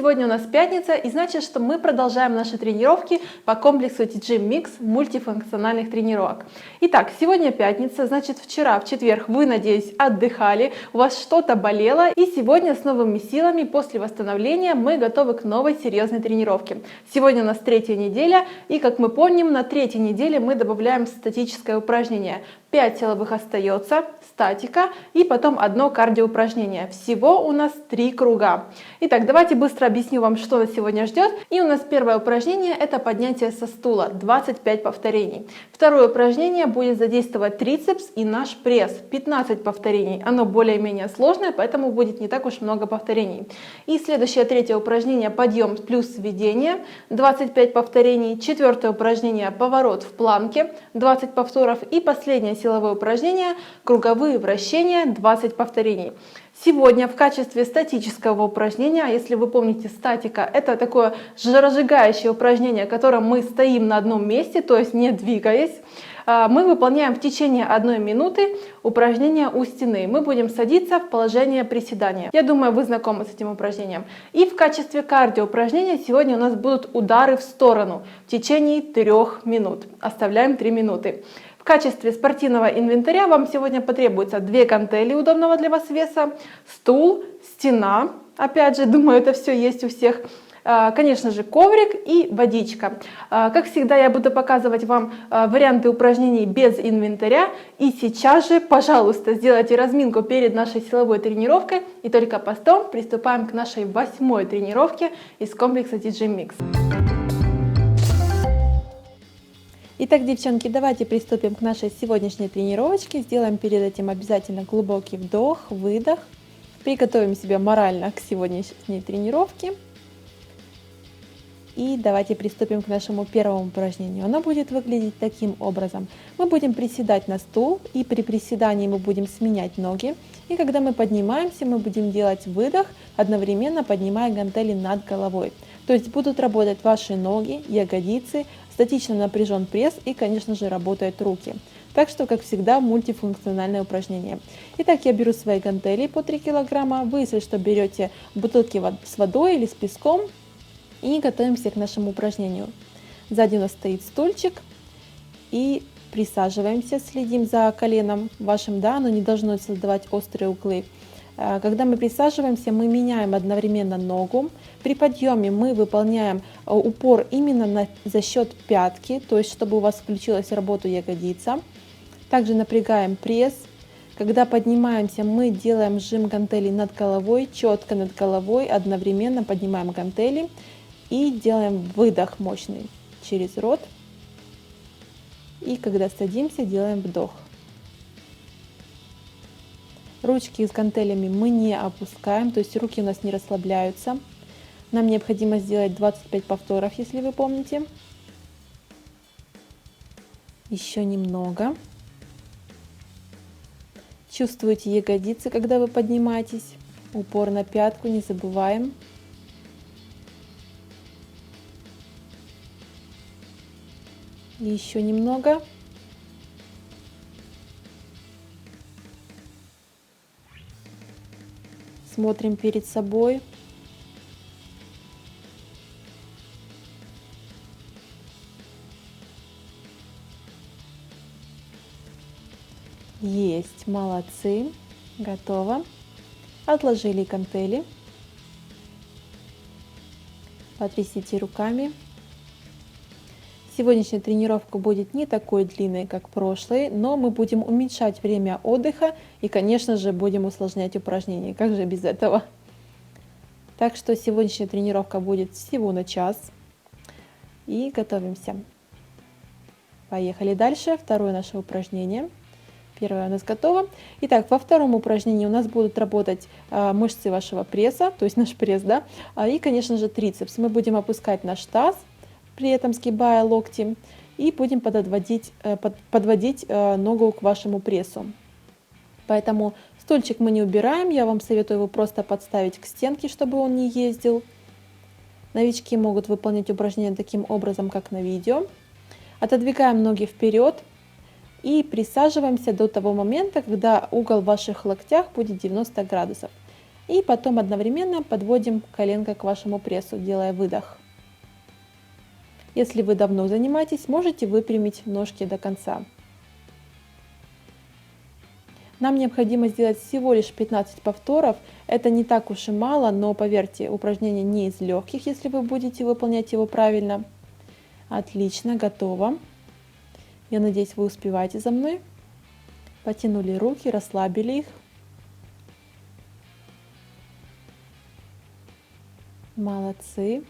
сегодня у нас пятница, и значит, что мы продолжаем наши тренировки по комплексу TG Mix мультифункциональных тренировок. Итак, сегодня пятница, значит, вчера, в четверг, вы, надеюсь, отдыхали, у вас что-то болело, и сегодня с новыми силами после восстановления мы готовы к новой серьезной тренировке. Сегодня у нас третья неделя, и, как мы помним, на третьей неделе мы добавляем статическое упражнение. 5 силовых остается, статика, и потом одно кардиоупражнение. Всего у нас 3 круга. Итак, давайте быстро объясню вам, что нас сегодня ждет. И у нас первое упражнение – это поднятие со стула, 25 повторений. Второе упражнение будет задействовать трицепс и наш пресс, 15 повторений. Оно более-менее сложное, поэтому будет не так уж много повторений. И следующее, третье упражнение – подъем плюс введение, 25 повторений. Четвертое упражнение – поворот в планке, 20 повторов. И последнее силовое упражнение – круговые вращения, 20 повторений. Сегодня в качестве статического упражнения, если вы помните, статика – это такое жиросжигающее упражнение, в котором мы стоим на одном месте, то есть не двигаясь. Мы выполняем в течение 1 минуты упражнение у стены. Мы будем садиться в положение приседания. Я думаю, вы знакомы с этим упражнением. И в качестве кардиоупражнения сегодня у нас будут удары в сторону в течение 3 минут. Оставляем 3 минуты. В качестве спортивного инвентаря вам сегодня потребуется 2 гантели удобного для вас веса, стул, стена. Опять же, думаю, это все есть у всех. Конечно же, коврик и водичка. Как всегда, я буду показывать вам варианты упражнений без инвентаря. И сейчас же, пожалуйста, сделайте разминку перед нашей силовой тренировкой. И только потом приступаем к нашей 8-й тренировке из комплекса TG Mix. Итак, девчонки, давайте приступим к нашей сегодняшней тренировочке. Сделаем перед этим обязательно глубокий вдох, выдох. Приготовим себя морально к сегодняшней тренировке. И давайте приступим к нашему первому упражнению. Оно будет выглядеть таким образом. Мы будем приседать на стул, и при приседании мы будем сменять ноги. И когда мы поднимаемся, мы будем делать выдох, одновременно поднимая гантели над головой. То есть будут работать ваши ноги, ягодицы, статично напряжен пресс и, конечно же, работают руки. Так что, как всегда, мультифункциональное упражнение. Итак, я беру свои гантели по 3 килограмма. Вы, если что, берете бутылки с водой или с песком. И готовимся к нашему упражнению. Сзади у нас стоит стульчик. И присаживаемся, следим за коленом вашим, да, оно не должно создавать острые углы. Когда мы присаживаемся, мы меняем одновременно ногу. При подъеме мы выполняем упор именно за счет пятки, то есть чтобы у вас включилась работа ягодица. Также напрягаем пресс. Когда поднимаемся, мы делаем сжим гантелей над головой, четко над головой, одновременно поднимаем гантели и делаем выдох мощный через рот. И когда садимся, делаем вдох. Ручки с гантелями мы не опускаем, то есть руки у нас не расслабляются. Нам необходимо сделать 25 повторов, если вы помните. Еще немного. Чувствуйте ягодицы, когда вы поднимаетесь. Упор на пятку, не забываем. Еще немного. Смотрим перед собой. Есть, молодцы. Готово. Отложили гантели. Потрясите руками. Сегодняшняя тренировка будет не такой длинной, как прошлой, но мы будем уменьшать время отдыха и, конечно же, будем усложнять упражнения. Как же без этого? Так что сегодняшняя тренировка будет всего на час. И готовимся. Поехали дальше. Второе наше упражнение. Первое у нас готово. Итак, во втором упражнении у нас будут работать мышцы вашего пресса, то есть наш пресс, да, и, конечно же, трицепс. Мы будем опускать наш таз, при этом сгибая локти, и будем подводить ногу к вашему прессу. Поэтому стульчик мы не убираем, я вам советую его просто подставить к стенке, чтобы он не ездил. Новички могут выполнять упражнения таким образом, как на видео. Отодвигаем ноги вперед и присаживаемся до того момента, когда угол в ваших локтях будет 90 градусов. И потом одновременно подводим коленкой к вашему прессу, делая выдох. Если вы давно занимаетесь, можете выпрямить ножки до конца. Нам необходимо сделать всего лишь 15 повторов. Это не так уж и мало, но поверьте, упражнение не из легких, если вы будете выполнять его правильно. Отлично, готово. Я надеюсь, вы успеваете за мной. Потянули руки, расслабили их. Молодцы.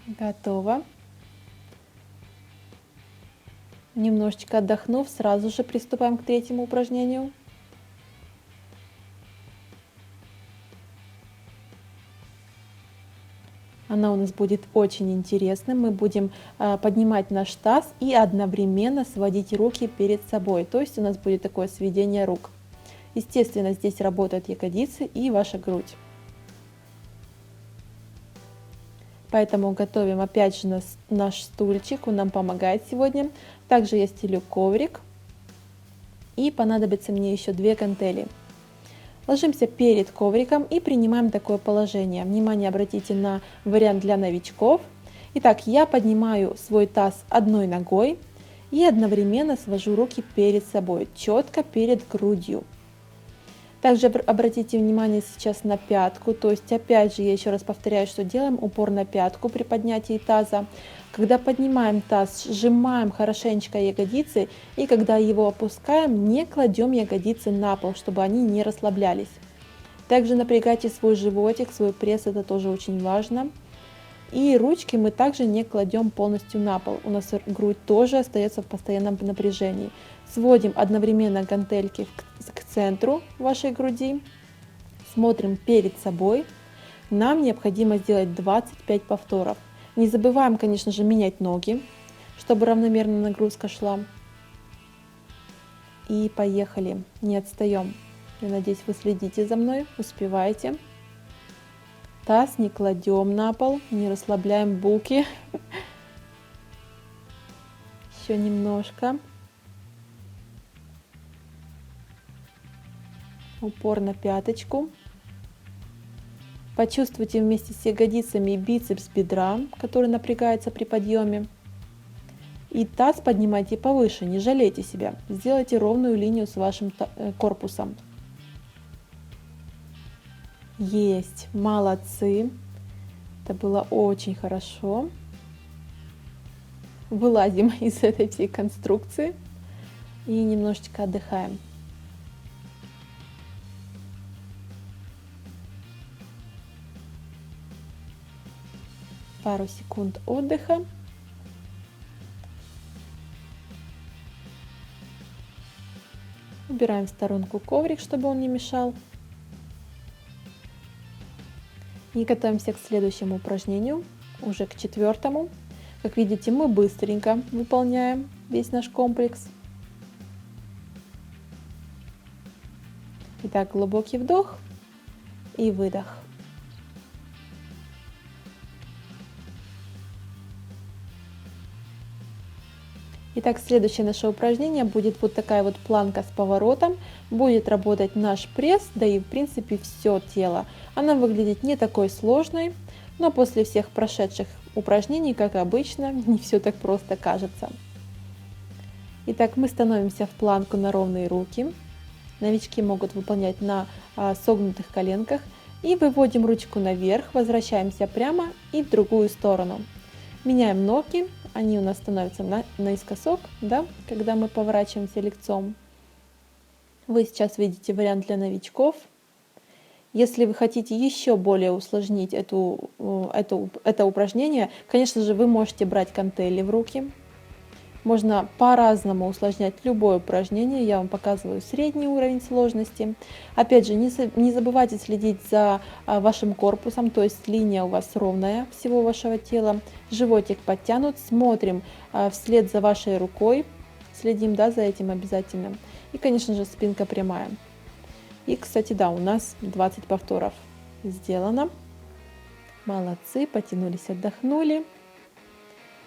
Готово. Немножечко отдохнув, сразу же приступаем к третьему упражнению. Она у нас будет очень интересной. Мы будем поднимать наш таз и одновременно сводить руки перед собой. То есть у нас будет такое сведение рук. Естественно, здесь работают ягодицы и ваша грудь. Поэтому готовим опять же наш стульчик, он нам помогает сегодня. Также я стелю коврик и понадобится мне еще 2 гантели. Ложимся перед ковриком и принимаем такое положение. Внимание, обратите на вариант для новичков. Итак, я поднимаю свой таз одной ногой и одновременно свожу руки перед собой, четко перед грудью. Также обратите внимание сейчас на пятку, то есть опять же я еще раз повторяю, что делаем упор на пятку при поднятии таза. Когда поднимаем таз, сжимаем хорошенечко ягодицы, и когда его опускаем, не кладем ягодицы на пол, чтобы они не расслаблялись. Также напрягайте свой животик, свой пресс, это тоже очень важно. И ручки мы также не кладем полностью на пол, у нас грудь тоже остается в постоянном напряжении. Сводим одновременно гантельки к центру вашей груди, смотрим перед собой. Нам необходимо сделать 25 повторов. Не забываем, конечно же, менять ноги, чтобы равномерно нагрузка шла. И поехали, не отстаем. Я надеюсь, вы следите за мной, успеваете. Таз не кладем на пол, не расслабляем булки. Еще немножко. Упор на пяточку. Почувствуйте вместе с ягодицами бицепс бедра, который напрягается при подъеме. И таз поднимайте повыше, не жалейте себя. Сделайте ровную линию с вашим корпусом. Есть, молодцы. Это было очень хорошо. Вылазим из этой всей конструкции и немножечко отдыхаем. Пару секунд отдыха. Убираем в сторонку коврик, чтобы он не мешал. И готовимся к следующему упражнению, уже к 4-му. Как видите, мы быстренько выполняем весь наш комплекс. Итак, глубокий вдох и выдох. Итак, следующее наше упражнение будет вот такая вот планка с поворотом. Будет работать наш пресс, да и в принципе все тело. Она выглядит не такой сложной, но после всех прошедших упражнений, как обычно, не все так просто кажется. Итак, мы становимся в планку на ровные руки. Новички могут выполнять на согнутых коленках. И выводим ручку наверх, возвращаемся прямо и в другую сторону. Меняем ноги, они у нас становятся наискосок, да, когда мы поворачиваемся лицом. Вы сейчас видите вариант для новичков. Если вы хотите еще более усложнить это упражнение, конечно же, вы можете брать гантели в руки. Можно по-разному усложнять любое упражнение. Я вам показываю средний уровень сложности. Опять же, не забывайте следить за вашим корпусом, то есть линия у вас ровная всего вашего тела. Животик подтянут. Смотрим вслед за вашей рукой. Следим, да, за этим обязательно. И, конечно же, спинка прямая. И, кстати, да, у нас 20 повторов сделано. Молодцы, потянулись, отдохнули.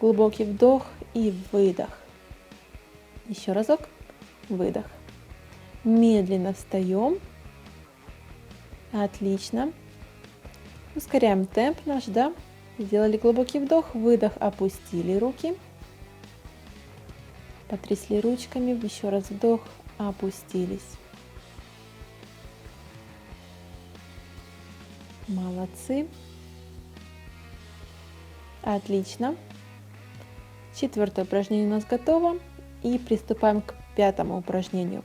Глубокий вдох и выдох. Еще разок. Выдох. Медленно встаем. Отлично. Ускоряем темп наш, да? Сделали глубокий вдох, выдох, опустили руки. Потрясли ручками, еще раз вдох, опустились. Молодцы. Отлично. Четвертое упражнение у нас готово. И приступаем к пятому упражнению.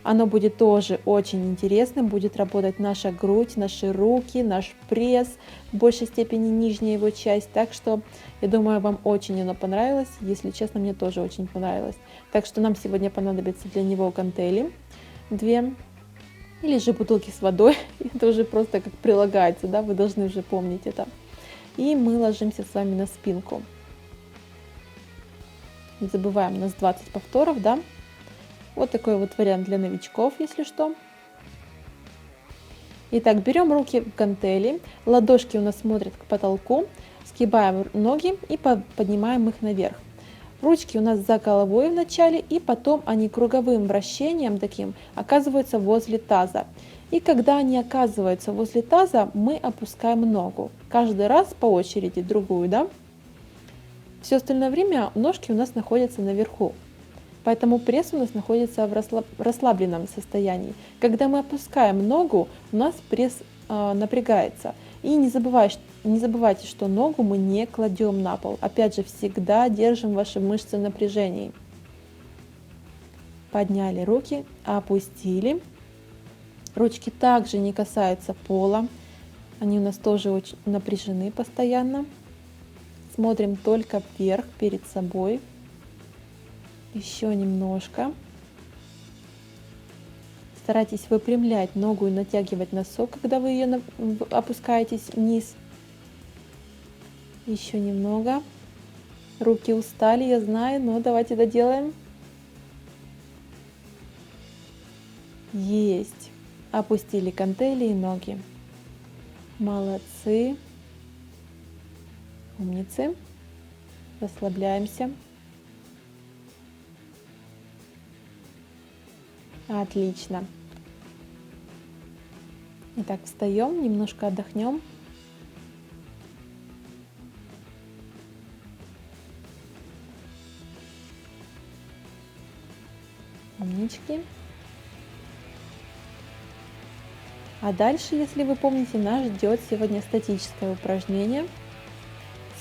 Оно будет тоже очень интересным. Будет работать наша грудь, наши руки, наш пресс, в большей степени нижняя его часть. Так что, я думаю, вам очень оно понравилось. Если честно, мне тоже очень понравилось. Так что нам сегодня понадобится для него гантели 2. Или же бутылки с водой. Это уже просто как прилагается, да, вы должны уже помнить это. И мы ложимся с вами на спинку. Не забываем, у нас 20 повторов, да. Вот такой вот вариант для новичков, если что. Итак, берем руки в гантели, ладошки у нас смотрят к потолку, сгибаем ноги и поднимаем их наверх. Ручки у нас за головой в начале, и потом они круговым вращением таким оказываются возле таза. И когда они оказываются возле таза, мы опускаем ногу. Каждый раз по очереди, другую, да? Все остальное время ножки у нас находятся наверху. Поэтому пресс у нас находится в расслабленном состоянии. Когда мы опускаем ногу, у нас пресс напрягается. И не забывайте, что ногу мы не кладем на пол. Опять же, всегда держим ваши мышцы в напряжении. Подняли руки, опустили. Ручки также не касаются пола. Они у нас тоже очень напряжены постоянно. Смотрим только вверх, перед собой. Еще немножко. Старайтесь выпрямлять ногу и натягивать носок, когда вы ее опускаетесь вниз. Еще немного. Руки устали, я знаю, но давайте доделаем. Есть. Опустили гантели и ноги. Молодцы. Умницы. Расслабляемся. Отлично. Итак, встаем, немножко отдохнем. Умнички. А дальше, если вы помните, нас ждет сегодня статическое упражнение.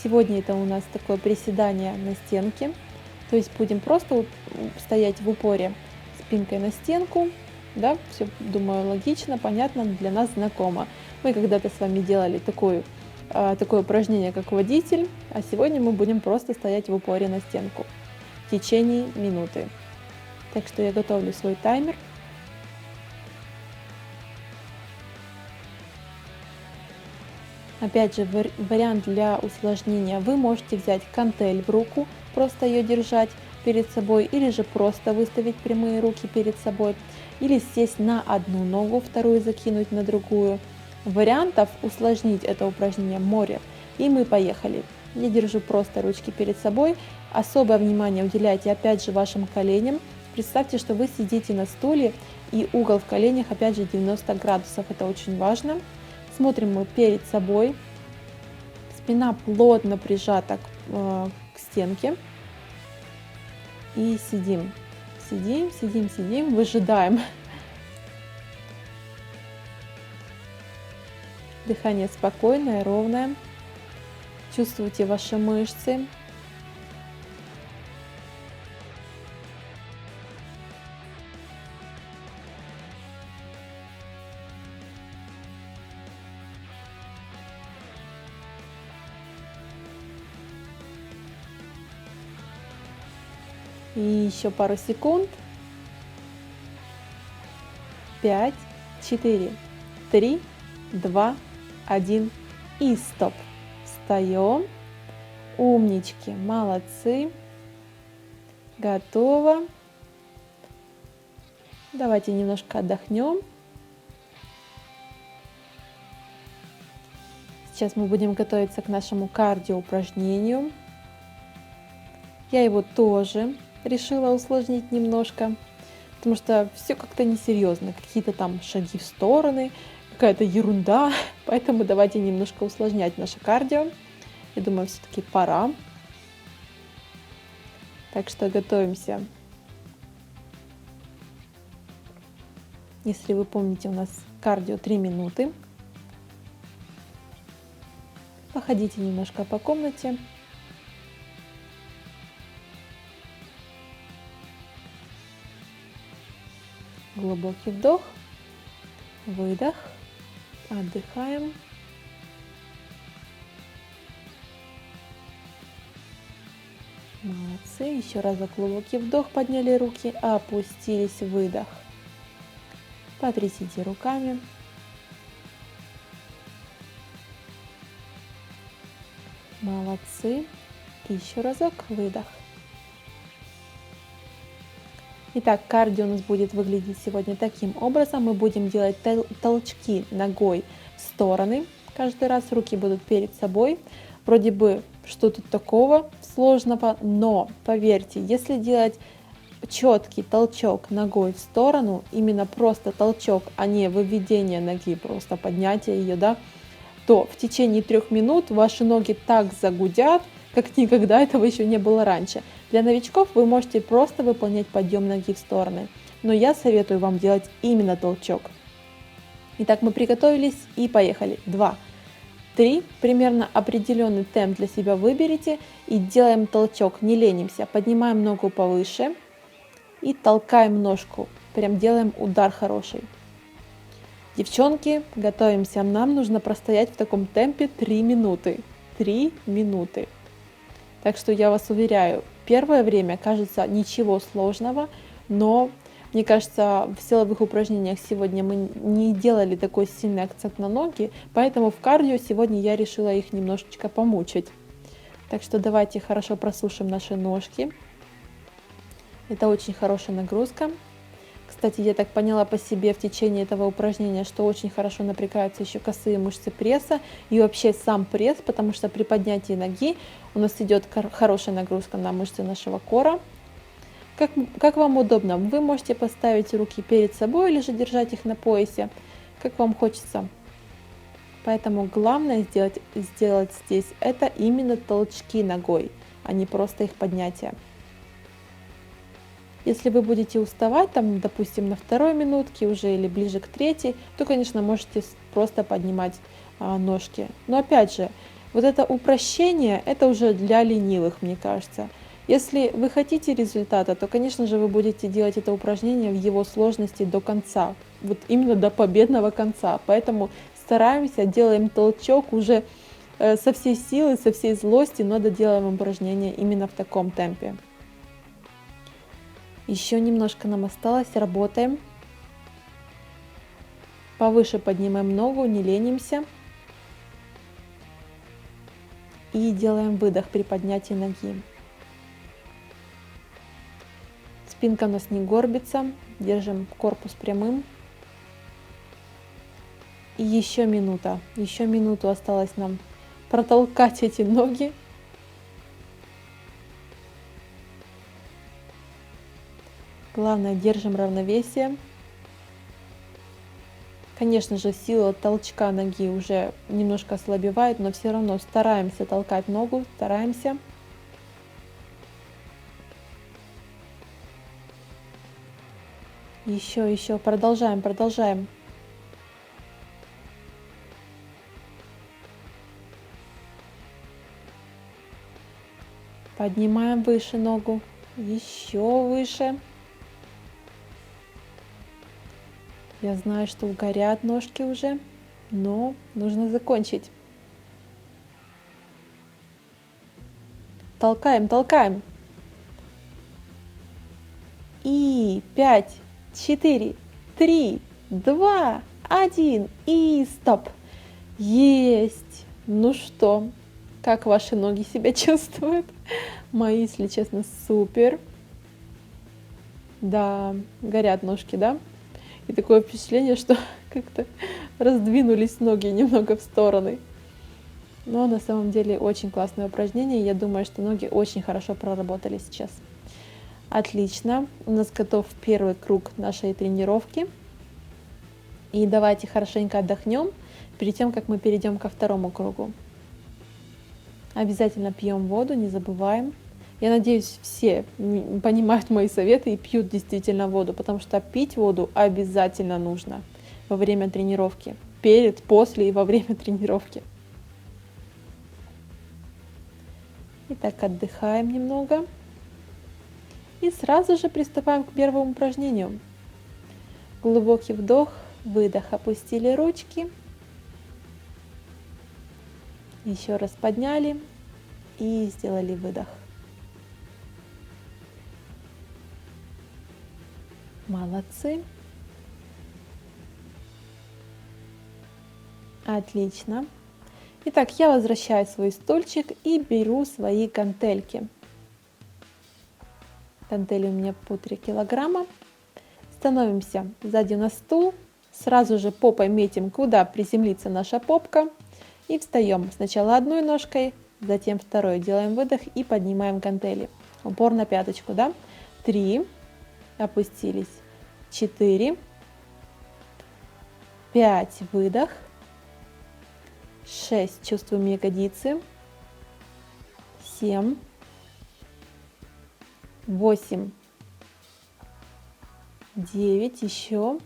Сегодня это у нас такое приседание на стенке. То есть будем просто стоять в упоре спинкой на стенку, да, все, думаю, логично, понятно, для нас знакомо. Мы когда-то с вами делали такое упражнение, как водитель, а сегодня мы будем просто стоять в упоре на стенку в течение минуты. Так что я готовлю свой таймер. Опять же, вариант для усложнения. Вы можете взять гантель в руку, просто ее держать перед собой, или же просто выставить прямые руки перед собой, или сесть на одну ногу, вторую закинуть на другую. Вариантов усложнить это упражнение море. И мы поехали. Я держу просто ручки перед собой. Особое внимание уделяйте опять же вашим коленям. Представьте, что вы сидите на стуле, и угол в коленях опять же 90 градусов. Это очень важно. Смотрим мы перед собой. Спина плотно прижата к стенке. И сидим, выжидаем. Дыхание спокойное, ровное. Чувствуйте ваши мышцы. И еще пару секунд. 5, 4, 3, 2, 1 и стоп. Встаем. Умнички, молодцы. Готово. Давайте немножко отдохнем. Сейчас мы будем готовиться к нашему кардио упражнению. Я его тоже решила усложнить немножко. потому что все как-то несерьезно, какие-то там шаги в стороны, какая-то ерунда, поэтому давайте немножко усложнять наше кардио. Я думаю, все-таки пора. Так что готовимся. Если вы помните, у нас кардио 3 минуты. Походите немножко по комнате. Глубокий вдох, выдох, отдыхаем. Молодцы. Еще разок глубокий вдох, подняли руки, опустились, выдох. Потрясите руками. Молодцы. Еще разок, выдох. Итак, кардио у нас будет выглядеть сегодня таким образом. Мы будем делать толчки ногой в стороны. Каждый раз руки будут перед собой. Вроде бы что тут такого сложного, но поверьте, если делать четкий толчок ногой в сторону, именно просто толчок, а не выведение ноги, просто поднятие ее, да, то в течение 3 минут ваши ноги так загудят, как никогда этого еще не было раньше. Для новичков вы можете просто выполнять подъем ноги в стороны, но я советую вам делать именно толчок. Итак, мы приготовились и поехали. 2, 3, примерно определенный темп для себя выберите и делаем толчок, не ленимся, поднимаем ногу повыше и толкаем ножку, прям делаем удар хороший. Девчонки, готовимся, нам нужно простоять в таком темпе 3 минуты. 3 минуты. Так что я вас уверяю, первое время кажется ничего сложного, но мне кажется, в силовых упражнениях сегодня мы не делали такой сильный акцент на ноги, поэтому в кардио сегодня я решила их немножечко помучить. Так что давайте хорошо просушим наши ножки. Это очень хорошая нагрузка. Кстати, я так поняла по себе в течение этого упражнения, что очень хорошо напрягаются еще косые мышцы пресса и вообще сам пресс, потому что при поднятии ноги у нас идет хорошая нагрузка на мышцы нашего кора. Как вам удобно, вы можете поставить руки перед собой или же держать их на поясе, как вам хочется. Поэтому главное сделать здесь это именно толчки ногой, а не просто их поднятие. Если вы будете уставать, там, допустим, на 2 минутке уже или ближе к 3, то, конечно, можете просто поднимать ножки. Но опять же, вот это упрощение, это уже для ленивых, мне кажется. Если вы хотите результата, то, конечно же, вы будете делать это упражнение в его сложности до конца, вот именно до победного конца. Поэтому стараемся, делаем толчок уже со всей силы, со всей злости, но доделаем упражнение именно в таком темпе. Еще немножко нам осталось, работаем. Повыше поднимаем ногу, не ленимся. И делаем выдох при поднятии ноги. Спинка у нас не горбится, держим корпус прямым. И еще минуту осталось нам протолкать эти ноги. Главное, держим равновесие. Конечно же, сила толчка ноги уже немножко ослабевает, но все равно стараемся толкать ногу, стараемся. Еще, продолжаем. Поднимаем выше ногу, еще выше. Я знаю, что горят ножки уже, но нужно закончить. Толкаем. И 5, 4, 3, 2, 1 и стоп. Есть. Ну что, как ваши ноги себя чувствуют? Мои, если честно, супер. Да, горят ножки, да? И такое впечатление, что как-то раздвинулись ноги немного в стороны. Но на самом деле очень классное упражнение. Я думаю, что ноги очень хорошо проработали сейчас. Отлично, у нас готов первый круг нашей тренировки. И давайте хорошенько отдохнем перед тем, как мы перейдем ко второму кругу. Обязательно пьем воду, не забываем. Я надеюсь, все понимают мои советы и пьют действительно воду, потому что пить воду обязательно нужно во время тренировки, перед, после и во время тренировки. Итак, отдыхаем немного. И сразу же приступаем к первому упражнению. Глубокий вдох, выдох, опустили ручки. Еще раз подняли и сделали выдох. Молодцы. Отлично. Итак, я возвращаю свой стульчик и беру свои гантельки. Гантели у меня по 3 килограмма. Становимся сзади на стул. Сразу же попой метим, куда приземлится наша попка. И встаем сначала одной ножкой, затем второй. Делаем выдох и поднимаем гантели. Упор на пяточку, да? 3. Опустились. 4. 5. Выдох. 6. Чувствуем ягодицы. 7. 8, 9, еще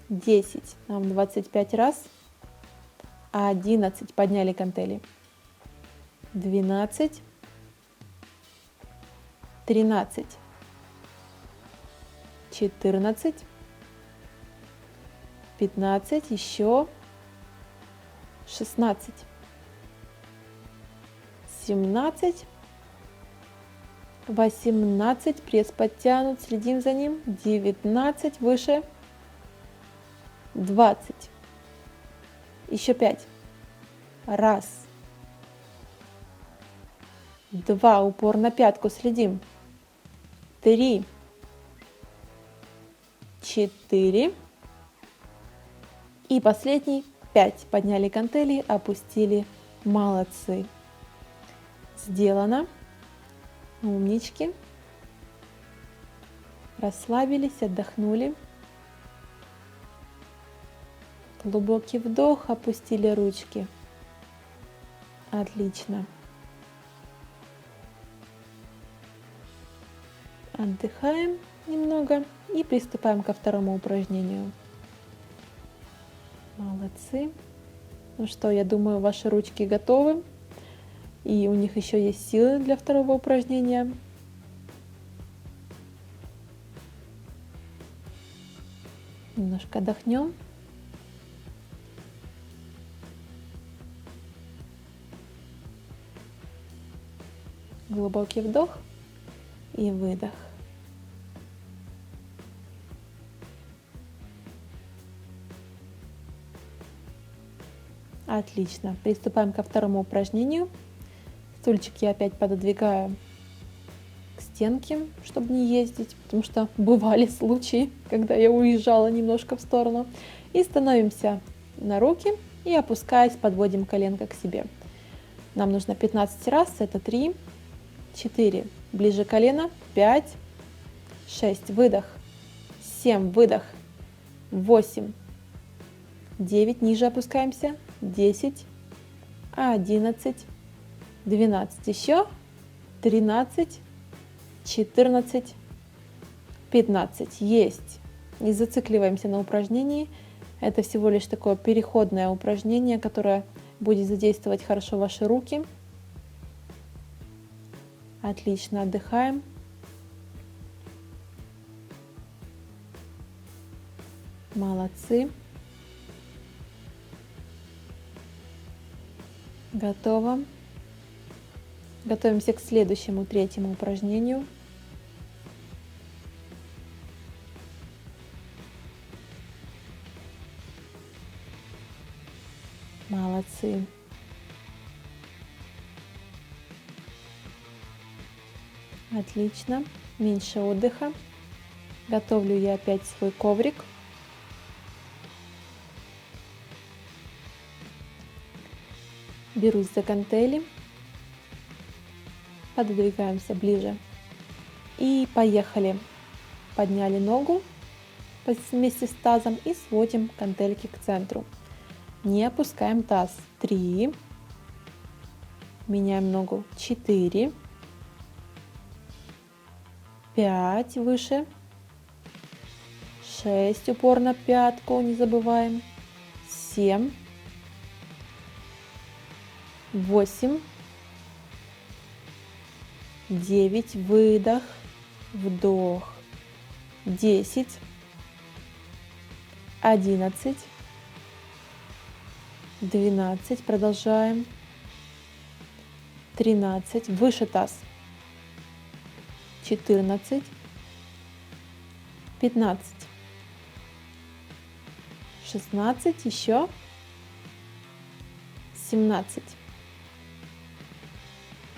10, нам 25 раз, 11, подняли гантели, 12, 13, 14, 15, еще 16, 17, 18, пресс подтянут, следим за ним, 19, выше, 20, еще 5, 1, 2, упор на пятку, следим, 3, 4 и последний, 5, подняли гантели, опустили, молодцы, сделано. Умнички. Расслабились, отдохнули. Глубокий вдох, опустили ручки. Отлично. Отдыхаем немного и приступаем ко второму упражнению. Молодцы. Ну что, я думаю, ваши ручки готовы. И у них еще есть силы для второго упражнения. Немножко отдохнем. Глубокий вдох и выдох. Отлично. Приступаем ко второму упражнению. Стульчик я опять пододвигаю к стенке, чтобы не ездить, потому что бывали случаи, когда я уезжала немножко в сторону. И становимся на руки и, опускаясь, подводим коленко к себе. Нам нужно 15 раз, это 3, 4, ближе колено, 5, 6, выдох, 7, выдох, 8, 9, ниже опускаемся, 10, 11, 12, еще 13, 14, 15. Есть. Не зацикливаемся на упражнении. Это всего лишь такое переходное упражнение, которое будет задействовать хорошо ваши руки. Отлично, отдыхаем. Молодцы. Готово. Готовимся к следующему, третьему упражнению. Молодцы. Отлично. Меньше отдыха. Готовлю я опять свой коврик. Берусь за гантели. Пододвигаемся ближе И поехали. Подняли ногу вместе с тазом и сводим гантельки к центру. Не опускаем таз. 3. Меняем ногу. 4. 5 выше. 6. Упор на пятку, не забываем. 7. 8. 9. Выдох. Вдох. 10. 11. 12. Продолжаем. 13. Выше таз. 14. 15. 16. Еще. 17.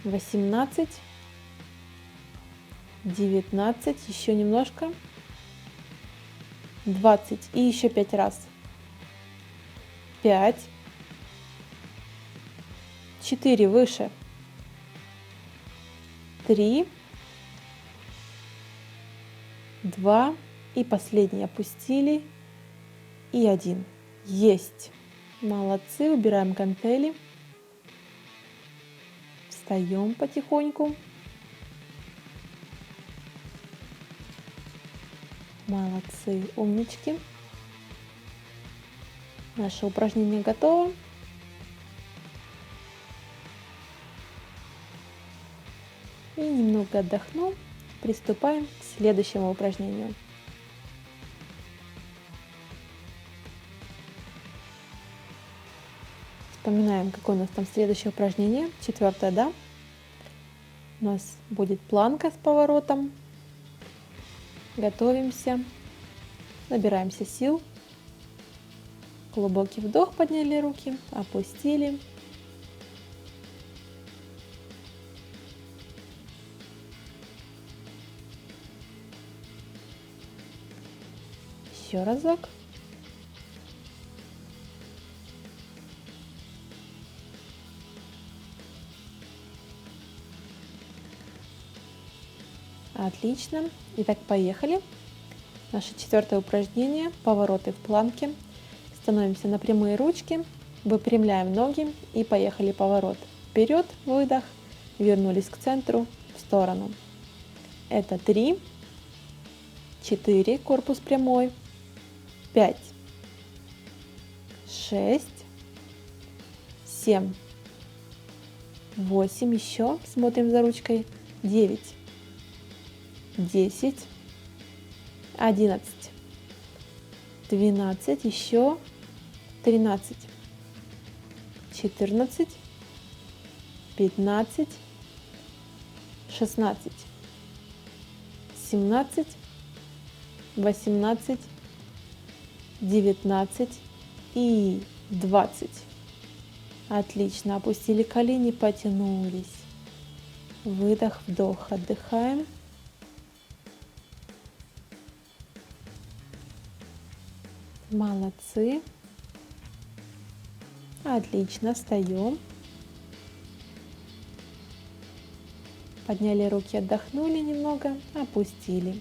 18. 19. Еще немножко. 20. И еще 5 раз. 5. 4. Выше. 3. 2. И последний опустили. И 1. Есть. Молодцы. Убираем гантели. Встаем потихоньку. Молодцы. Умнички. Наше упражнение готово. И немного отдохнув, приступаем к следующему упражнению. Вспоминаем, какое у нас там следующее упражнение. 4, да? У нас будет планка с поворотом. Готовимся. Набираемся сил. Глубокий вдох, подняли руки, опустили. Еще разок. Отлично. Итак, поехали. Наше 4 упражнение. Повороты в планке. Становимся на прямые ручки. Выпрямляем ноги и поехали поворот. Вперед, выдох. Вернулись к центру, в сторону. Это 3, 4, корпус прямой. 5, 6, 7, 8, еще смотрим за ручкой. 9, 10, 11, 12, еще 13, 14, 15, 16, 17, 18, 19 и 20. Отлично. Опустили колени, потянулись. Выдох, вдох. Отдыхаем. Молодцы. Отлично. Встаем. Подняли руки, отдохнули немного, опустили.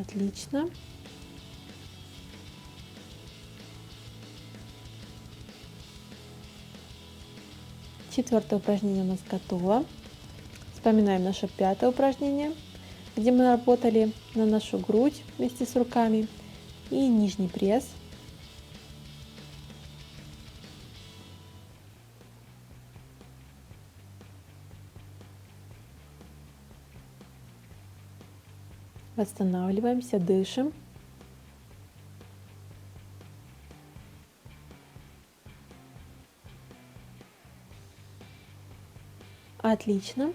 Отлично. Четвертое упражнение у нас готово. Вспоминаем наше 5 упражнение, где мы работали на нашу грудь вместе с руками и нижний пресс. Восстанавливаемся, дышим. Отлично.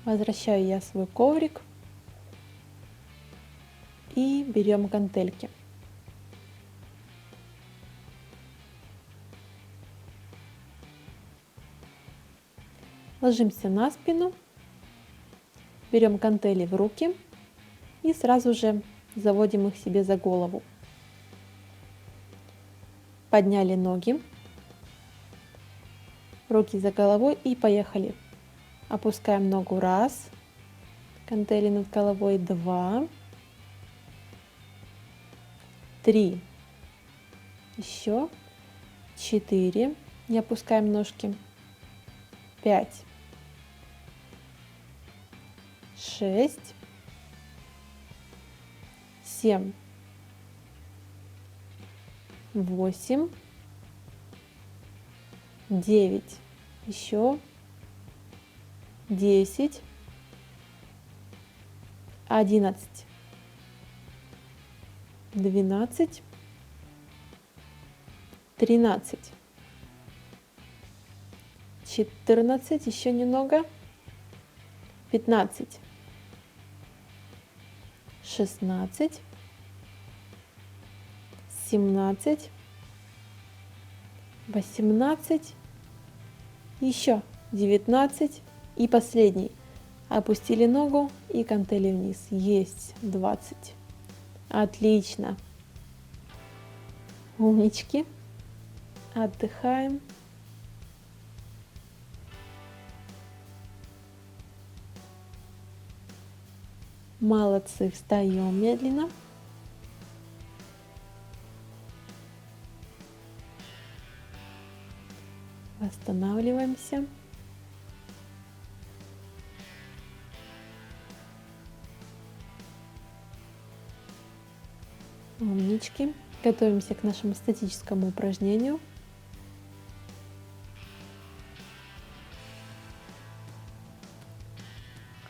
Возвращаю я свой коврик и берем гантельки. Ложимся на спину, берем гантели в руки и сразу же заводим их себе за голову. Подняли ноги, Руки за головой и поехали. Опускаем ногу 1, гантели над головой 2, 3, еще 4, не опускаем ножки, 5, 6, 7, 8, 9, еще 10, 11, 12, 13, 14, еще немного, 15, 16, 17, 18, еще 19 и последний. Опустили ногу и гантели вниз. Есть 20. Отлично. Умнички. Отдыхаем. Молодцы. Встаем медленно. Восстанавливаемся. Умнички. Готовимся к нашему статическому упражнению.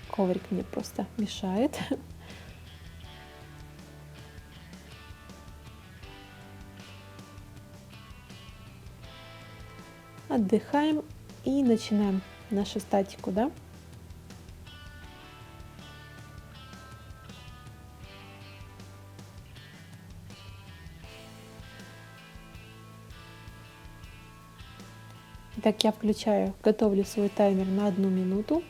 Коврик мне просто мешает. Отдыхаем и начинаем нашу статику, да? Итак, я включаю, готовлю свой таймер на 1 минуту.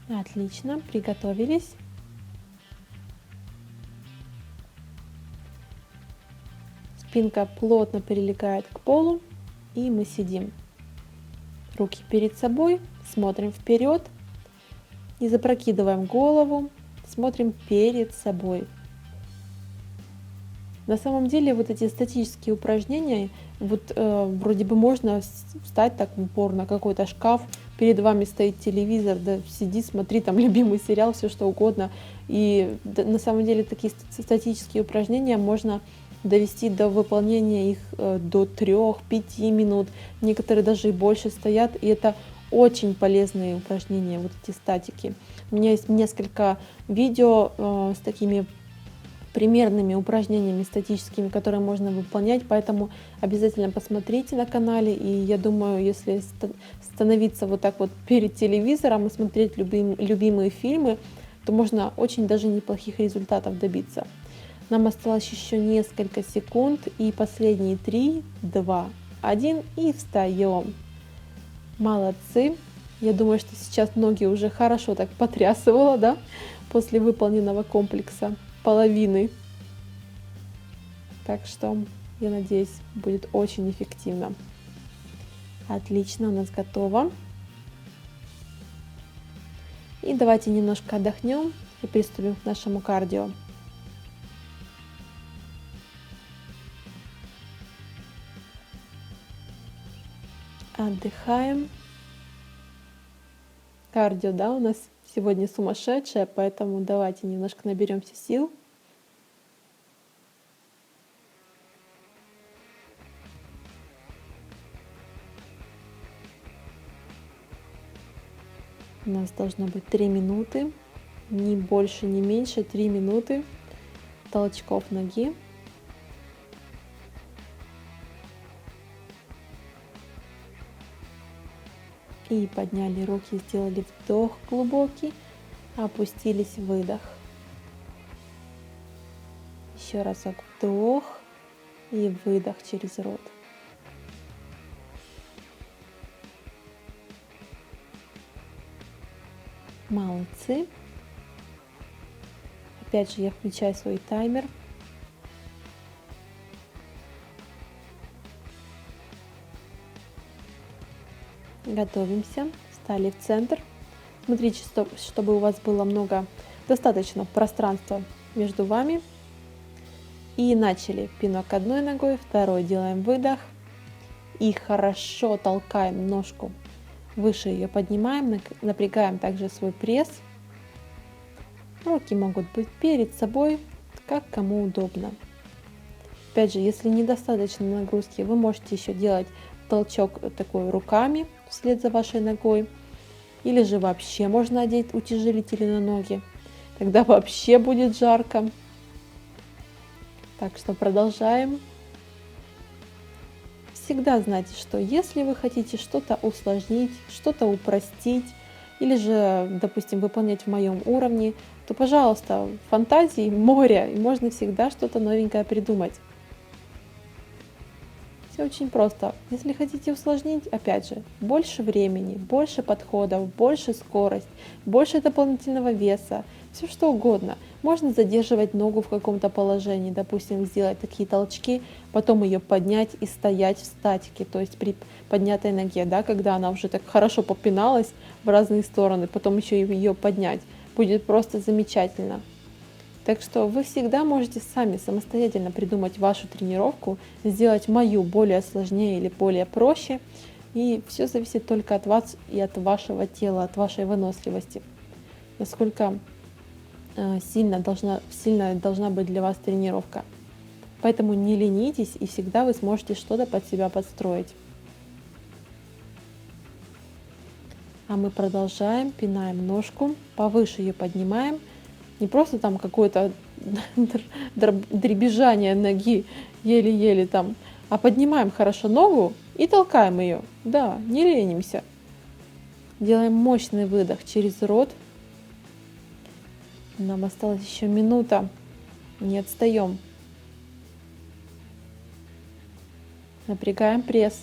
Отлично, приготовились. Спинка плотно прилегает к полу, и мы сидим. Руки перед собой, смотрим вперед, не запрокидываем голову, смотрим перед собой. На самом деле вот эти статические упражнения, вроде бы можно встать так в упор на какой-то шкаф, перед вами стоит телевизор, да сиди, смотри там любимый сериал, все что угодно. И на самом деле такие статические упражнения можно довести до выполнения их до 3-5 минут. Некоторые даже и больше стоят, и это очень полезные упражнения, вот эти статики. У меня есть несколько видео с такими примерными упражнениями статическими, которые можно выполнять, поэтому обязательно посмотрите на канале. И я думаю, если становиться вот так вот перед телевизором и смотреть любимые фильмы, то можно очень даже неплохих результатов добиться. Нам осталось еще несколько секунд, и последние 3, 2, 1 и встаем. Молодцы! Я думаю, что сейчас ноги уже хорошо так потрясывало, да, после выполненного комплекса половины. Так что, я надеюсь, будет очень эффективно. Отлично, у нас готово. И давайте немножко отдохнем и приступим к нашему кардио. Отдыхаем. Кардио, да, у нас сегодня сумасшедшее, поэтому давайте немножко наберемся сил. У нас должно быть 3 минуты, ни больше, ни меньше, 3 минуты толчков ноги. И подняли руки, сделали вдох глубокий, опустились, выдох. Еще разок вдох и выдох через рот. Молодцы. Опять же, я включаю свой таймер. Готовимся. Стали в центр. Смотрите, чтобы у вас было достаточно пространства между вами. И начали. Пинок одной ногой, второй делаем выдох. И хорошо толкаем ножку. Выше ее поднимаем, напрягаем также свой пресс. Руки могут быть перед собой, как кому удобно. Опять же, если недостаточно нагрузки, вы можете еще делать толчок такой руками вслед за вашей ногой. Или же вообще можно одеть утяжелители на ноги. Тогда вообще будет жарко. Так что продолжаем. Всегда знайте, что если вы хотите что-то усложнить, что-то упростить, или же, допустим, выполнять в моем уровне, то, пожалуйста, фантазии море, и можно всегда что-то новенькое придумать. Все очень просто. Если хотите усложнить, опять же, больше времени, больше подходов, больше скорость, больше дополнительного веса, все что угодно. Можно задерживать ногу в каком-то положении, допустим, сделать такие толчки, потом ее поднять и стоять в статике, то есть при поднятой ноге, да, когда она уже так хорошо попиналась в разные стороны, потом еще и ее поднять. Будет просто замечательно. Так что вы всегда можете сами самостоятельно придумать вашу тренировку, сделать мою более сложнее или более проще. И все зависит только от вас и от вашего тела, от вашей выносливости. Насколько сильно должна быть для вас тренировка. Поэтому не ленитесь, и всегда вы сможете что-то под себя подстроить. А мы продолжаем, пинаем ножку, повыше ее поднимаем. Не просто там какое-то дребезжание ноги, еле-еле там, а поднимаем хорошо ногу и толкаем ее. Да, не ленимся. Делаем мощный выдох через рот. Нам осталась еще минута. Не отстаем. Напрягаем пресс.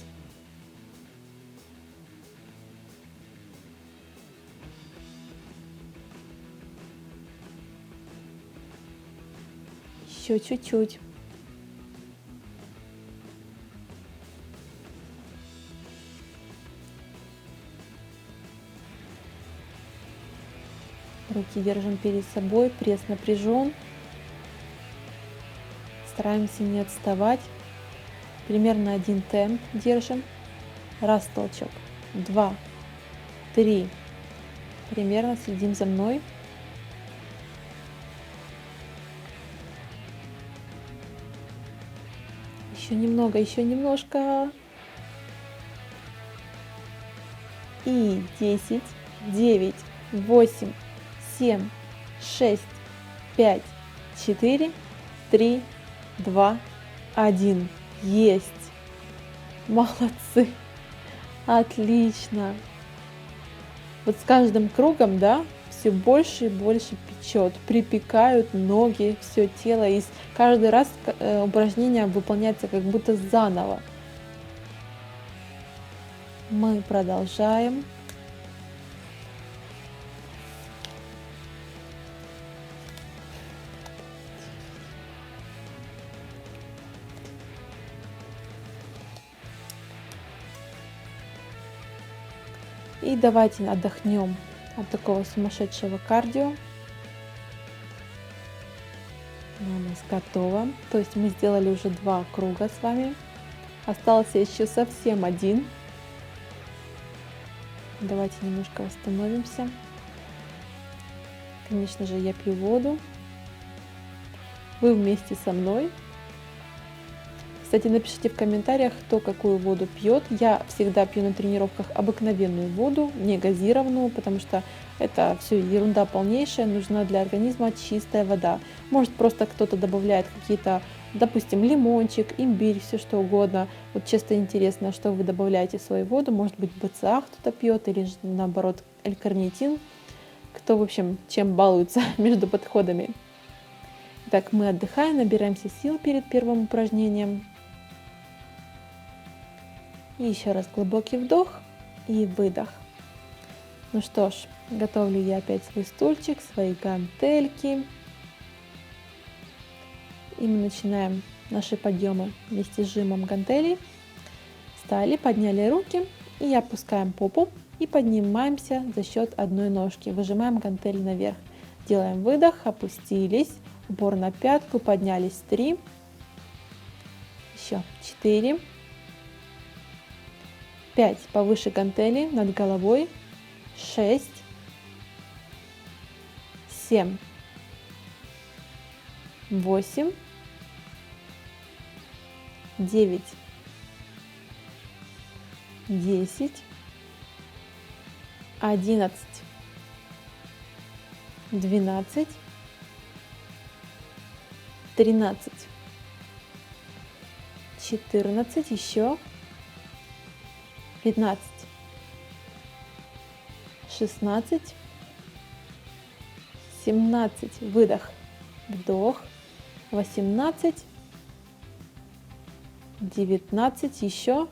Еще чуть-чуть. Руки держим перед собой, пресс напряжен. Стараемся не отставать. Примерно один темп держим. Раз толчок, 2, 3. Примерно следим за мной. Еще немного, еще немножко. И 10, 9, 8, 7, 6, 5, 4, 3, 2, 1. Есть. Молодцы. Отлично. Вот с каждым кругом, да, все больше и больше печет, припекают ноги, все тело, и каждый раз упражнение выполняется как будто заново. Мы продолжаем. И давайте отдохнем от такого сумасшедшего кардио. У нас готово. То есть мы сделали уже 2 круга с вами. Остался еще совсем один. Давайте немножко восстановимся. Конечно же, я пью воду. Вы вместе со мной. Кстати, напишите в комментариях, кто какую воду пьет. Я всегда пью на тренировках обыкновенную воду, не газированную, потому что это все ерунда полнейшая. Нужна для организма чистая вода. Может, просто кто-то добавляет какие-то, допустим, лимончик, имбирь, все что угодно. Вот честно интересно, что вы добавляете в свою воду. Может быть, БЦА кто-то пьет или же, наоборот, L-карнитин. Кто, в общем, чем балуется между подходами. Так, мы отдыхаем, набираемся сил перед первым упражнением. И еще раз глубокий вдох и выдох. Ну что ж, готовлю я опять свой стульчик, свои гантельки. И мы начинаем наши подъемы вместе с жимом гантелей. Встали, подняли руки и опускаем попу. И поднимаемся за счет одной ножки. Выжимаем гантели наверх. Делаем выдох, опустились. Упор на пятку, поднялись 3. Еще 4. 5. Повыше гантели над головой. 6. 7. 8. 9. 10. 11. 12. 13. 14. Еще. 15. 16. 17. Выдох. Вдох. 18. 19. Еще.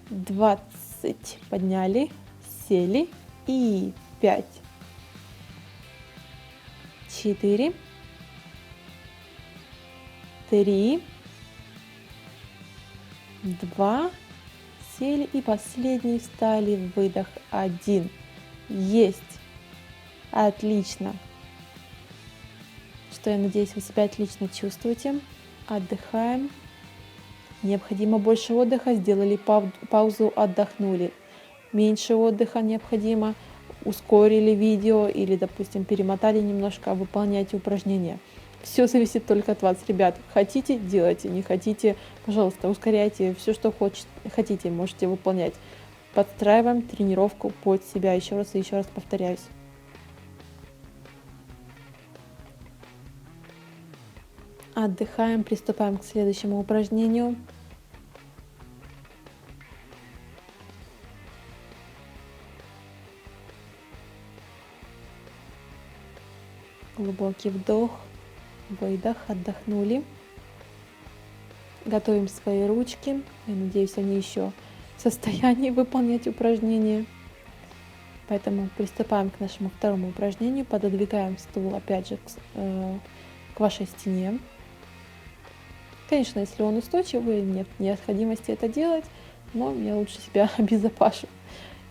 20. Подняли. Сели. И 5. 4. 3. 2. Сели. И последний встали. Выдох. 1. Есть. Отлично. Что я надеюсь, вы себя отлично чувствуете. Отдыхаем. Необходимо больше отдыха. Сделали паузу, отдохнули. Меньше отдыха необходимо. Ускорили видео или, допустим, перемотали немножко, выполняйте упражнения. Все зависит только от вас, ребят. Хотите, делайте. Не хотите, пожалуйста, ускоряйте. Все, что хотите, можете выполнять. Подстраиваем тренировку под себя. Еще раз повторяюсь. Отдыхаем, приступаем к следующему упражнению. Глубокий вдох, выдох, отдохнули. Готовим свои ручки. Я надеюсь, они еще в состоянии выполнять упражнение. Поэтому приступаем к нашему второму упражнению. Пододвигаем стул опять же к вашей стене. Конечно, если он устойчивый, нет необходимости это делать, но я лучше себя обезопашу.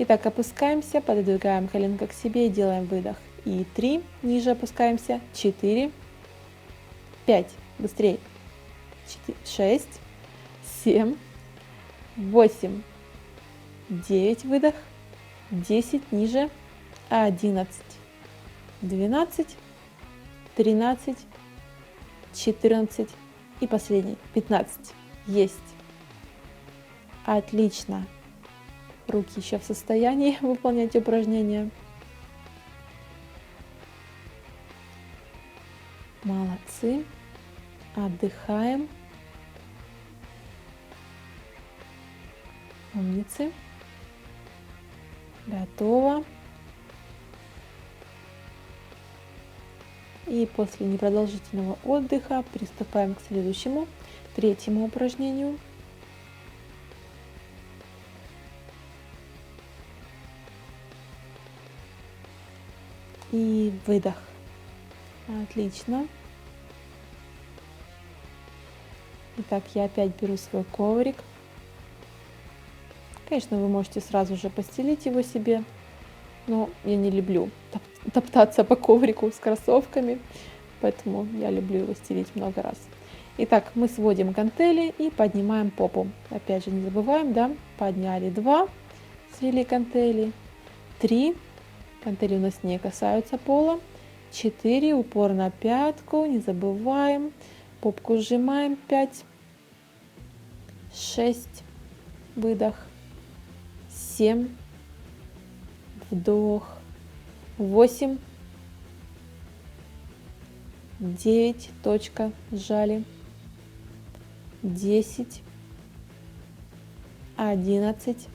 Итак, опускаемся, пододвигаем коленко к себе и делаем выдох. И 3, ниже опускаемся, 4, 5, быстрее, 6, 7, 8, 9, выдох, 10, ниже, 11, 12, 13, 14 и последний, 15. Есть. Отлично. Руки еще в состоянии выполнять упражнения. Молодцы. Отдыхаем. Умницы. Готово. И после непродолжительного отдыха приступаем к следующему, третьему упражнению. И выдох. Отлично. Итак, я опять беру свой коврик. Конечно, вы можете сразу же постелить его себе, но я не люблю топтаться по коврику с кроссовками, поэтому я люблю его стелить много раз. Итак, мы сводим гантели и поднимаем попу. Опять же, не забываем, да, подняли 2, свели гантели, 3, гантели у нас не касаются пола, 4, упор на пятку, не забываем, попку сжимаем, 5, 6, выдох, 7, вдох, 8, 9, точка, сжали, 10, 11,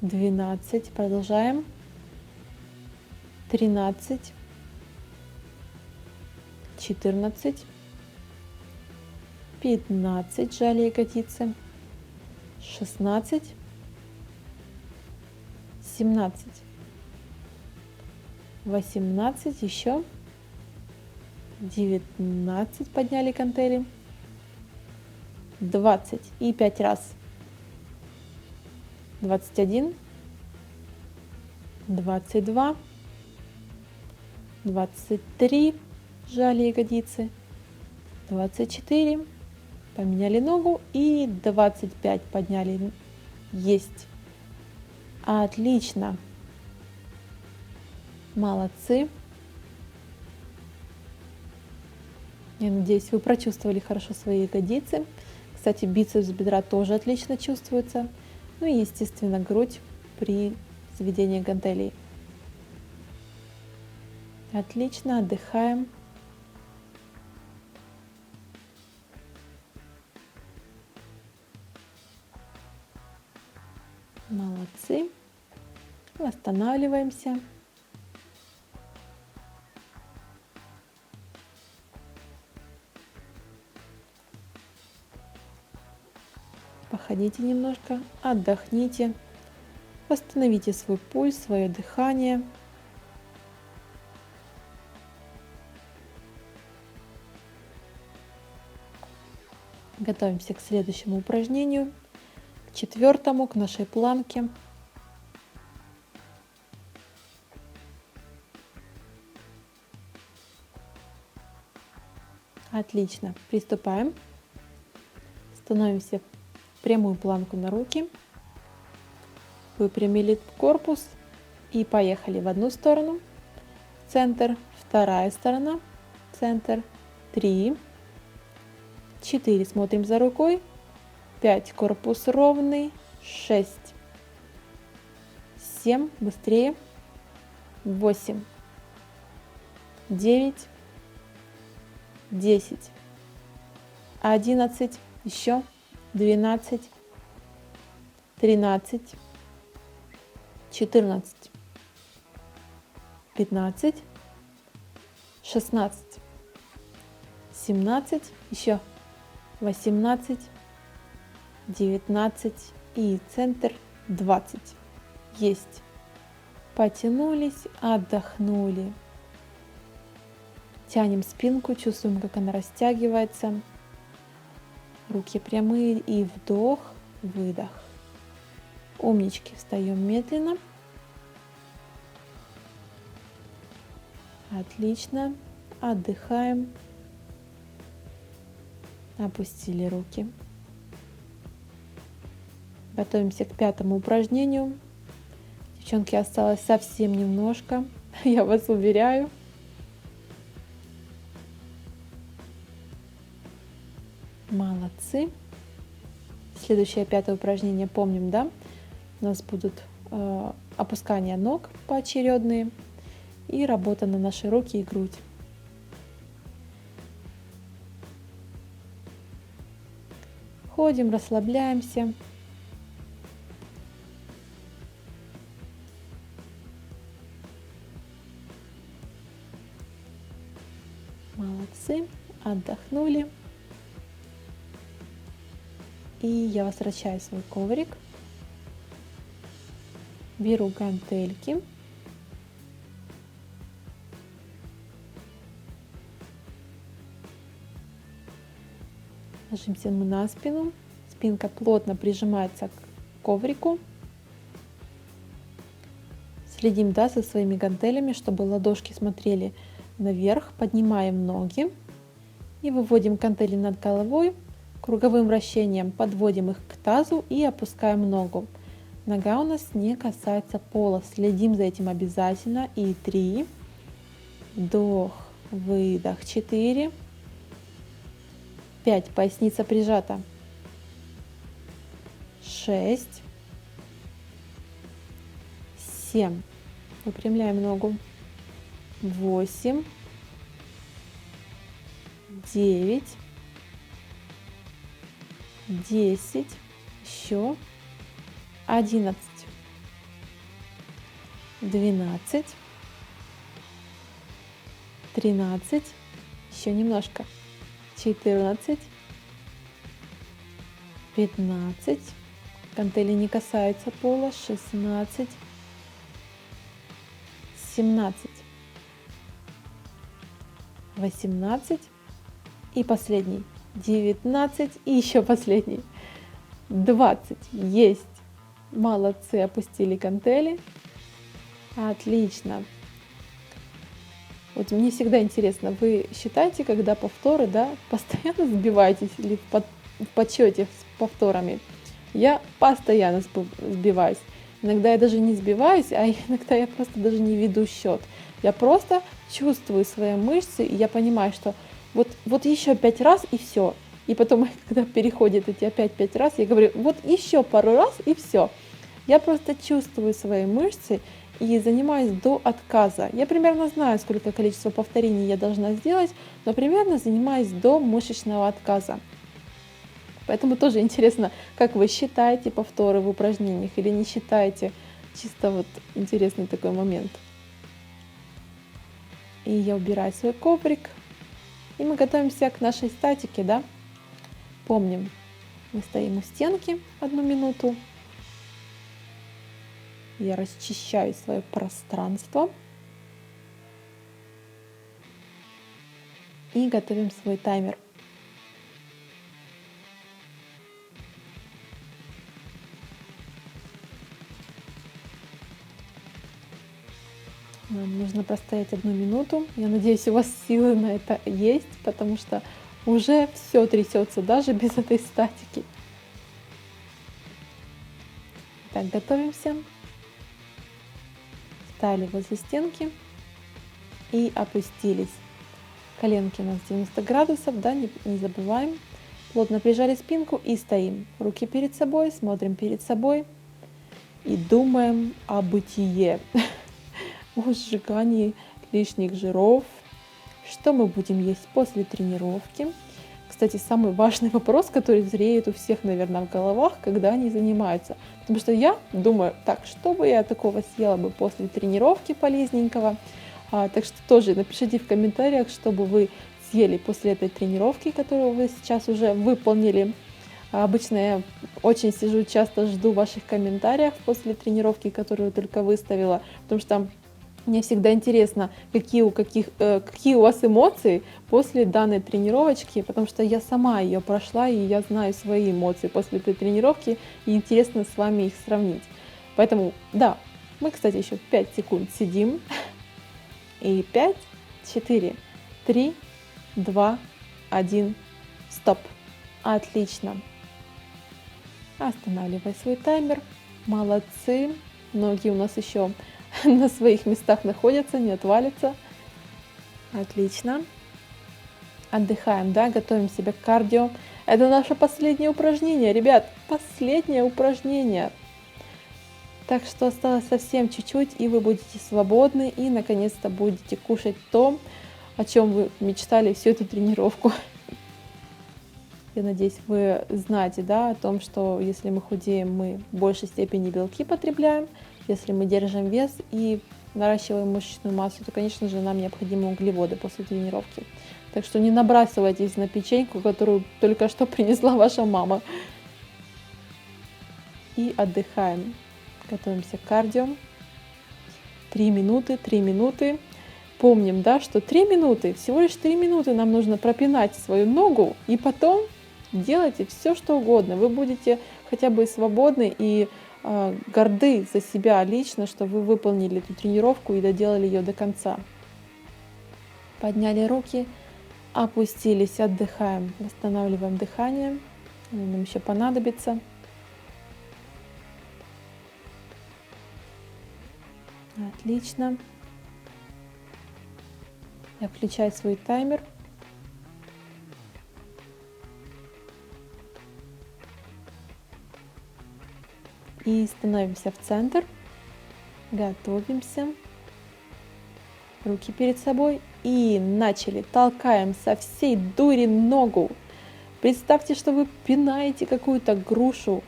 12, продолжаем, 13, 14, 15, сжали ягодицы, 16, 17, 18, еще 19, подняли гантели, 20 и 5 раз, 21, 22, 23, сжали ягодицы, 24, поменяли ногу и 25 подняли. Есть. Отлично. Молодцы. Я надеюсь, вы прочувствовали хорошо свои ягодицы. Кстати, бицепс бедра тоже отлично чувствуется. Ну и, естественно, грудь при заведении гантелей. Отлично, отдыхаем. Молодцы. Восстанавливаемся. Походите немножко, отдохните, восстановите свой пульс, свое дыхание. Готовимся к следующему упражнению, к четвертому, к нашей планке. Отлично, приступаем. Становимся в прямую планку на руки. Выпрямили корпус и поехали в одну сторону. Центр, вторая сторона, центр, 3, 4, смотрим за рукой, 5, корпус ровный, 6, 7, быстрее, 8, 9, 10, 11, еще 12, 13, 14, 15, 16, 17, еще 18, 19 и центр 20. Есть. Потянулись, отдохнули. Тянем спинку, чувствуем, как она растягивается. Руки прямые и вдох, выдох. Умнички, встаем медленно. Отлично. Отдыхаем. Опустили руки. Готовимся к пятому упражнению. Девчонки, осталось совсем немножко, я вас уверяю. Молодцы. Следующее пятое упражнение помним, да? У нас будут опускания ног поочередные и работа на наши руки и грудь. Ходим, расслабляемся. Молодцы. Отдохнули. И я возвращаю свой коврик. Беру гантельки. Ложимся мы на спину. Спинка плотно прижимается к коврику. Следим, да, за своими гантелями, чтобы ладошки смотрели наверх. Поднимаем ноги и выводим гантели над головой. Круговым вращением подводим их к тазу и опускаем ногу. Нога у нас не касается пола. Следим за этим обязательно. И 3. Вдох, выдох. 4. 5. Поясница прижата. 6. 7. Выпрямляем ногу. 8. 9. 10. Еще. 11. 12. 13. Еще немножко. 14. 15. Гантели не касаются пола. 16. 17, 18 и последний, 19 и еще последний, 20. Есть. Молодцы, опустили гантели. Отлично. Вот мне всегда интересно, вы считаете, когда повторы, да, постоянно сбиваетесь или в подсчете с повторами? Я постоянно сбиваюсь. Иногда я даже не сбиваюсь, а иногда я просто даже не веду счет. Я просто чувствую свои мышцы, и я понимаю, что вот еще 5 раз и все. И потом, когда переходят эти опять 5 раз, я говорю, вот еще пару раз и все. Я просто чувствую свои мышцы и занимаюсь до отказа. Я примерно знаю, сколько количество повторений я должна сделать, но примерно занимаюсь до мышечного отказа. Поэтому тоже интересно, как вы считаете повторы в упражнениях или не считаете. Чисто вот интересный такой момент. И я убираю свой коврик. И мы готовимся к нашей статике, да? Помним, мы стоим у стенки 1 минуту. Я расчищаю свое пространство. И готовим свой таймер. Нам нужно простоять 1 минуту. Я надеюсь, у вас силы на это есть, потому что уже все трясется, даже без этой статики. Так, готовимся. Встали возле стенки и опустились. Коленки у нас 90 градусов, да, не забываем. Плотно прижали спинку и стоим. Руки перед собой, смотрим перед собой и думаем о бытие, о сжигании лишних жиров, что мы будем есть после тренировки. Кстати, самый важный вопрос, который зреет у всех, наверное, в головах, когда они занимаются. Потому что я думаю, так, что бы я такого съела бы после тренировки полезненького. Так что тоже напишите в комментариях, что бы вы съели после этой тренировки, которую вы сейчас уже выполнили. Обычно я очень сижу, часто жду ваших комментариев после тренировки, которую только выставила, потому что мне всегда интересно, какие у вас эмоции после данной тренировочки, потому что я сама ее прошла, и я знаю свои эмоции после этой тренировки, и интересно с вами их сравнить. Поэтому, да, мы, кстати, еще 5 секунд сидим. И 5, 4, 3, 2, 1, стоп. Отлично. Останавливай свой таймер. Молодцы. Ноги у нас еще на своих местах находятся, не отвалятся. Отлично. Отдыхаем, да, готовим себя к кардио. Это наше последнее упражнение, ребят, последнее упражнение. Так что осталось совсем чуть-чуть, и вы будете свободны, и наконец-то будете кушать то, о чем вы мечтали всю эту тренировку. Я надеюсь, вы знаете, да, о том, что если мы худеем, мы в большей степени белки потребляем. Если мы держим вес и наращиваем мышечную массу, то, конечно же, нам необходимы углеводы после тренировки. Так что не набрасывайтесь на печеньку, которую только что принесла ваша мама. И отдыхаем. Готовимся к кардио. 3 минуты, 3 минуты. Помним, да, что 3 минуты, всего лишь 3 минуты нам нужно пропинать свою ногу, и потом делайте все, что угодно. Вы будете хотя бы свободны и горды за себя лично, что вы выполнили эту тренировку и доделали ее до конца. Подняли руки, опустились, отдыхаем, восстанавливаем дыхание. Оно нам еще понадобится. Отлично. Я включаю свой таймер. И становимся в центр. Готовимся. Руки перед собой. И начали. Толкаем со всей дури ногу. Представьте, что вы пинаете какую-то грушу,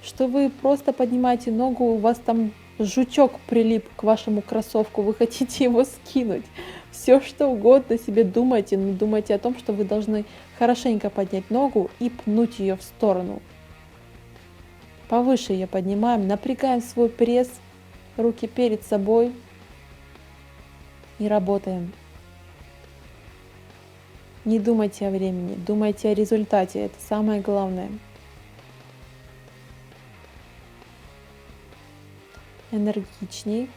что вы просто поднимаете ногу, у вас там жучок прилип к вашему кроссовку, вы хотите его скинуть. Все что угодно себе думайте, но думайте о том, что вы должны хорошенько поднять ногу и пнуть ее в сторону. Повыше ее поднимаем, напрягаем свой пресс, руки перед собой. и работаем. Не думайте о времени, думайте о результате, это самое главное. Энергичней.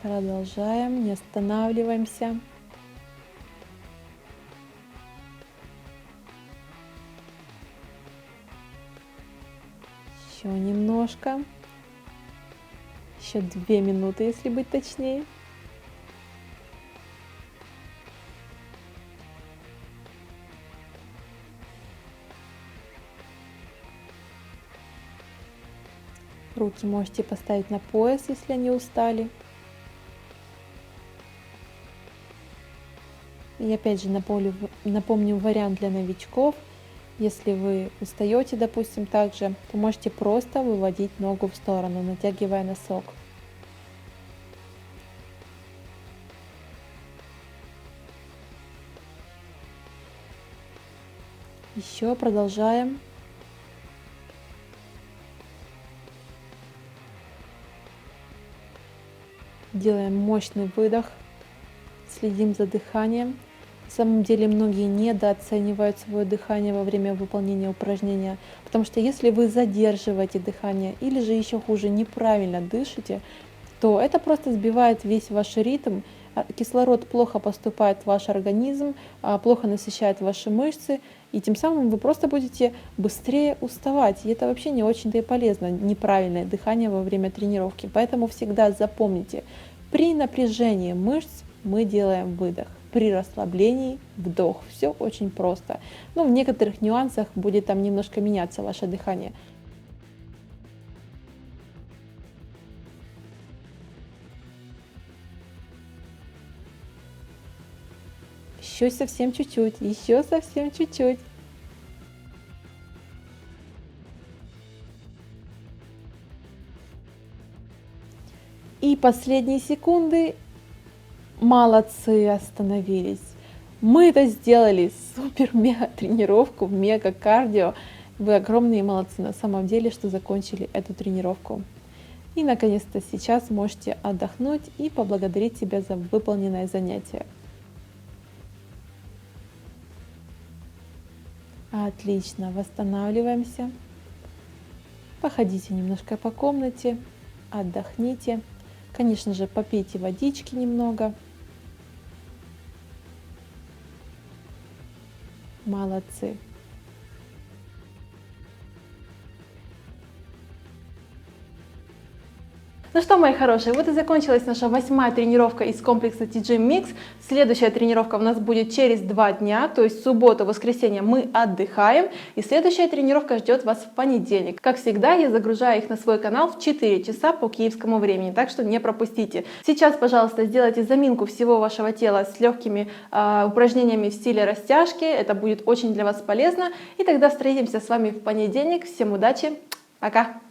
Продолжаем, не останавливаемся. Еще немножко. Еще 2 минуты, если быть точнее. Руки можете поставить на пояс, если они устали. И опять же напомню вариант для новичков. Если вы устаете, допустим, также, то можете просто выводить ногу в сторону, натягивая носок. Еще продолжаем. Делаем мощный выдох, следим за дыханием. На самом деле многие недооценивают свое дыхание во время выполнения упражнения, потому что если вы задерживаете дыхание или же еще хуже неправильно дышите, то это просто сбивает весь ваш ритм, кислород плохо поступает в ваш организм, плохо насыщает ваши мышцы, и тем самым вы просто будете быстрее уставать. И это вообще не очень-то и полезно, неправильное дыхание во время тренировки. Поэтому всегда запомните, при напряжении мышц мы делаем выдох, при расслаблении вдох. Все очень просто. Но в некоторых нюансах будет там немножко меняться ваше дыхание. Еще совсем чуть-чуть, еще совсем чуть-чуть. И последние секунды. Молодцы, остановились. Мы это сделали. Супер-мега тренировку, мега кардио. Вы огромные молодцы на самом деле, что закончили эту тренировку. И наконец-то сейчас можете отдохнуть и поблагодарить себя за выполненное занятие. Отлично, восстанавливаемся. Походите немножко по комнате, отдохните. Конечно же, попейте водички немного. Молодцы. Ну что, мои хорошие, вот и закончилась наша 8-я тренировка из комплекса TG Mix. Следующая тренировка у нас будет через 2 дня, то есть в субботу, воскресенье мы отдыхаем. И следующая тренировка ждет вас в понедельник. Как всегда, я загружаю их на свой канал в 4 часа по киевскому времени, так что не пропустите. Сейчас, пожалуйста, сделайте заминку всего вашего тела с легкими упражнениями в стиле растяжки. Это будет очень для вас полезно. И тогда встретимся с вами в понедельник. Всем удачи, пока!